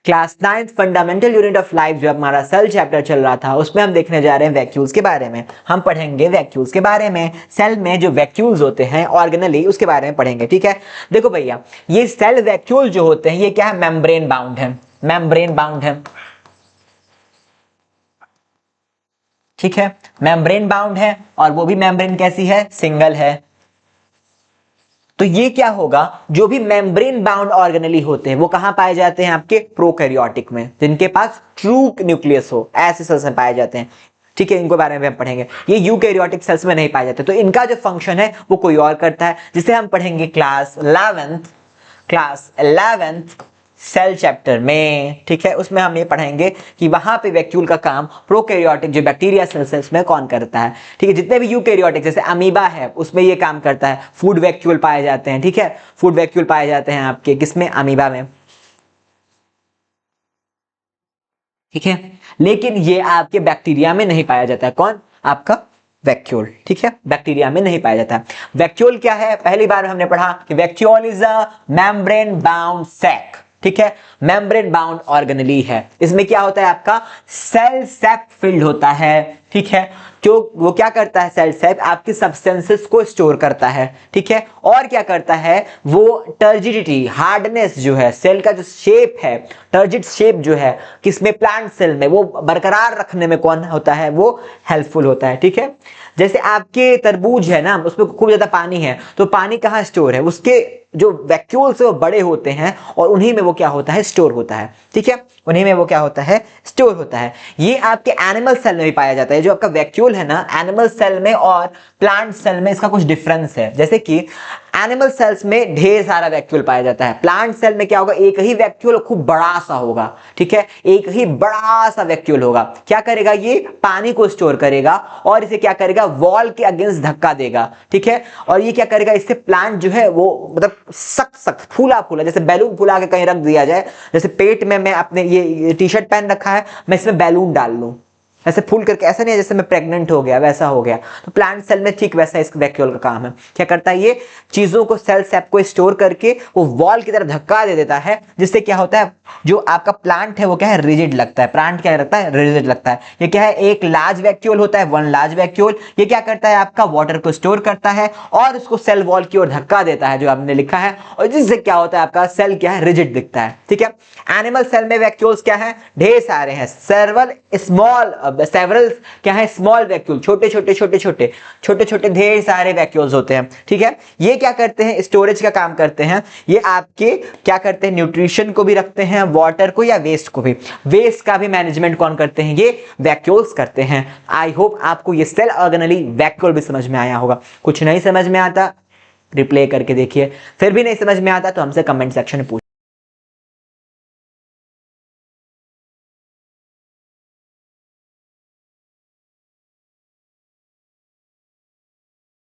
Class 9 fundamental unit of life जो हमारा cell chapter चल रहा था उसमें हम देखने जा रहे हैं वैक्यूल्स के बारे में। हम पढ़ेंगे वैक्यूल्स के बारे में, सेल में जो वैक्यूल्स होते हैं ऑर्गेनली उसके बारे में पढ़ेंगे। ठीक है, देखो भैया ये सेल वैक्यूल जो होते हैं ये क्या है, मेम्ब्रेन बाउंड है, मेम्ब्रेन बाउंड है। ठीक है, मेम्ब्रेन बाउंड है और वो भी मेम्ब्रेन कैसी है, सिंगल है। तो ये क्या होगा, जो भी मेम्ब्रेन बाउंड ऑर्गेनली होते हैं वो कहां पाए जाते हैं, आपके प्रोकैरियोटिक में, जिनके पास ट्रू न्यूक्लियस हो, ऐसे सेल्स में पाए जाते हैं। ठीक है, इनको बारे में हम पढ़ेंगे। ये यूकैरियोटिक सेल्स में नहीं पाए जाते, तो इनका जो फंक्शन है वो कोई और करता है, जिसे हम पढ़ेंगे क्लास 11th सेल चैप्टर में। ठीक है, उसमें हम ये पढ़ेंगे कि वहां पे वैक्यूल का काम प्रोकैरियोटिक जो बैक्टीरिया सेल्स में कौन करता है। ठीक है, जितने भी यूकैरियोटिक जैसे अमीबा है उसमें ये काम करता है, फूड वैक्यूल पाए जाते हैं। ठीक है, फूड वैक्यूल पाए जाते हैं आपके किसमें, अमीबा में। ठीक है, लेकिन ये आपके बैक्टीरिया में नहीं पाया जाता है, कौन, आपका वैक्यूल। ठीक है, बैक्टीरिया में नहीं पाया जाता। वैक्यूल क्या है, पहली बार हमने पढ़ा कि vacuole is a membrane bound sac. ठीक है, मेम्ब्रेन बाउंड ऑर्गेनली है। इसमें क्या होता है, आपका सेल सैप फिल्ड होता है। ठीक है, जो वो क्या करता है, सेल सैप आपकी सब्सटेंसेस को स्टोर करता है। ठीक है, और क्या करता है, वो टर्जिडिटी, हार्डनेस जो है, सेल का जो शेप है, टर्जिड शेप जो है किसमें, प्लांट सेल में, वो बरकरार रखने में कौन होता है, वो हेल्पफुल होता है। ठीक है, जैसे आपके तरबूज है ना, उसमें खूब ज्यादा पानी है, तो पानी कहाँ स्टोर है, उसके जो वैक्यूल्स है वो बड़े होते हैं और उन्हीं में वो क्या होता है, स्टोर होता है। ठीक है, उन्हीं में वो क्या होता है, स्टोर होता है। ये आपके एनिमल सेल में भी पाया जाता है। जो आपका वैक्यूल है ना, एनिमल सेल में और प्लांट सेल में इसका कुछ डिफरेंस है। जैसे कि एनिमल सेल्स में ढेर सारा वैक्यूल पाया जाता है, प्लांट सेल में क्या होगा, एक ही वैक्यूल खूब बड़ा सा होगा। ठीक है, एक ही बड़ा सा वैक्यूल होगा। क्या करेगा, ये पानी को स्टोर करेगा और इसे क्या करेगा, वॉल के अगेंस्ट धक्का देगा। ठीक है, और ये क्या करेगा, इससे प्लांट जो है वो मतलब सख्त फूला फूला, जैसे बैलून फुला के कहीं रख दिया जाए, जैसे पेट में मैं अपने ये टी शर्ट पहन रखा है, मैं इसमें बैलून डाल लूं, ऐसे फूल करके, ऐसा नहीं है जैसे मैं प्रेग्नेंट हो गया वैसा हो गया। तो प्लांट सेल में ठीक वैसा इस वैक्यूल का काम है। क्या करता है, ये चीजों को, सेल सैप को स्टोर करके वो वॉल की तरफ धक्का दे देता है, जिससे क्या होता है, जो आपका प्लांट है वो क्या है, रिजिड लगता है। प्लांट क्या लगता है, रिजिड लगता है। ये क्या है, एक लार्ज वैक्यूल होता है, वन लार्ज वैक्यूल। ये क्या करता है, आपका वाटर को स्टोर करता है और उसको सेल वॉल की ओर धक्का देता है, जो आपने लिखा है, और जिससे क्या होता है, आपका सेल क्या है, रिजिड दिखता है। ठीक है, एनिमल सेल में वैक्यूल्स क्या है, ढेर सारे हैं, सेवरल क्या है, स्मॉल वैक्यूल, छोटे छोटे ढेर सारे वैक्यूल्स होते हैं। ठीक है, ये क्या करते हैं, स्टोरेज का काम करते हैं। ये आपके क्या करते हैं, न्यूट्रिशन को भी रखते हैं, वाटर को या वेस्ट को भी, वेस्ट का भी मैनेजमेंट कौन करते हैं, ये वैक्यूल्स करते हैं। आई होप आपको ये सेल ऑर्गेनली वैक्यूल भी समझ में आया होगा। कुछ नहीं समझ में आता रिप्ले करके देखिए, फिर भी नहीं समझ में आता तो हमसे कमेंट सेक्शन में पूछिए।